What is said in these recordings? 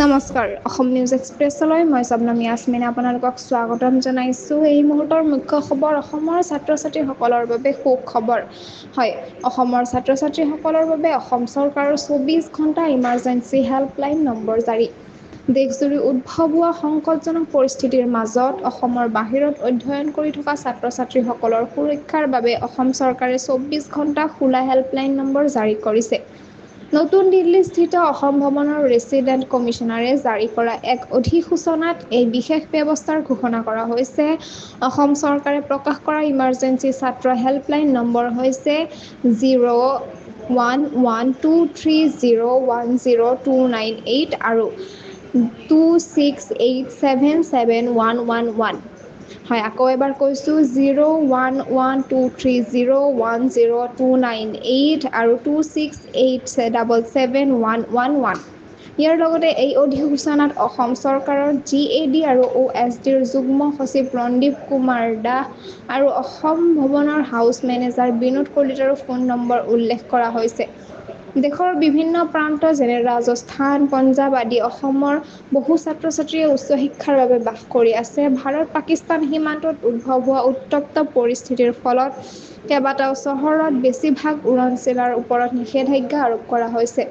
নমস্কাৰ অসম নিউজ এক্সপ্ৰেছলৈ মই স্বপ্নমী ইয়াছমিনে আপোনালোকক স্বাগতম জনাইছোঁ। এই মুহূৰ্তৰ মুখ্য খবৰ অসমৰ ছাত্ৰ ছাত্ৰীসকলৰ বাবে সুখবৰ। হয়, অসমৰ ছাত্ৰ ছাত্ৰীসকলৰ বাবে অসম চৰকাৰৰ ২৪ ঘণ্টা ইমাৰ্জেঞ্চি হেল্পলাইন নম্বৰ জাৰি। দেশজুৰি উদ্ভৱ হোৱা সংকটজনক পৰিস্থিতিৰ মাজত অসমৰ বাহিৰত অধ্যয়ন কৰি থকা ছাত্ৰ ছাত্ৰীসকলৰ সুৰক্ষাৰ বাবে অসম চৰকাৰে ২৪ ঘণ্টা খোলা হেল্পলাইন নম্বৰ জাৰি কৰিছে। নতুন দিল্লীস্থিত অসম ভৱনৰ ৰেচিডেণ্ট কমিছনাৰে জাৰি কৰা এক অধিসূচনাত এই বিশেষ ব্যৱস্থাৰ ঘোষণা কৰা হৈছে। অসম চৰকাৰে প্ৰকাশ কৰা ইমাৰ্জেঞ্চি ছাত্ৰ হেল্পলাইন নম্বৰ হৈছে 01123010298 আৰু 26877111। হয়, আকৌ এবাৰ কৈছোঁ 01123010298 আৰু 26877111। ইয়াৰ লগতে এই অধিসূচনাত অসম চৰকাৰৰ GAD আৰু OSDৰ যুগ্ম সচিব ৰণদীপ কুমাৰ দাস আৰু অসম ভৱনৰ হাউচ মেনেজাৰ বিনোদ কলিতাৰো ফোন নম্বৰ উল্লেখ কৰা হৈছে। দেশৰ বিভিন্ন প্ৰান্ত যেনে ৰাজস্থান, পঞ্জাৱ আদি অসমৰ বহু ছাত্ৰ ছাত্ৰীয়ে উচ্চ শিক্ষাৰ বাবে বাস কৰি আছে। ভাৰত-পাকিস্তান সীমান্তত উদ্ভৱ হোৱা উত্তপ্ত পৰিস্থিতিৰ ফলত কেইবাটাও চহৰত বেছিভাগ উৰণচিলাৰ ওপৰত নিষেধাজ্ঞা আৰোপ কৰা হৈছে।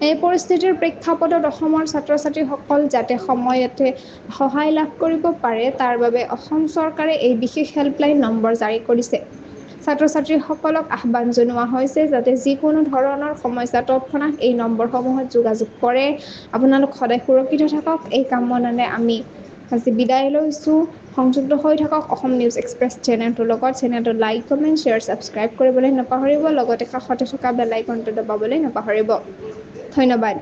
এই পৰিস্থিতিৰ প্ৰেক্ষাপটত অসমৰ ছাত্ৰ ছাত্ৰীসকল যাতে সময়তে সহায় লাভ কৰিব পাৰে তাৰ বাবে অসম চৰকাৰে এই বিশেষ হেল্পলাইন নম্বৰ জাৰি কৰিছে। ছাত্ৰ ছাত্ৰীসকলক আহ্বান জনোৱা হৈছে যাতে যিকোনো ধৰণৰ সমস্যা তৎক্ষণাত এই নম্বৰসমূহত যোগাযোগ কৰে। আপোনালোক সদায় সুৰক্ষিত থাকক, এই কামনাৰে আমি আজি বিদায় লৈছোঁ। সংযুক্ত হৈ থাকক অসম নিউজ এক্সপ্ৰেছ চেনেলটোৰ লগত। চেনেলটো লাইক, কমেণ্ট, শ্বেয়াৰ, ছাবস্ক্ৰাইব কৰিবলৈ নাপাহৰিব। লগতে কাষতে থকা বেল আইকনটো দবাবলৈ নাপাহৰিব। ধন্যবাদ।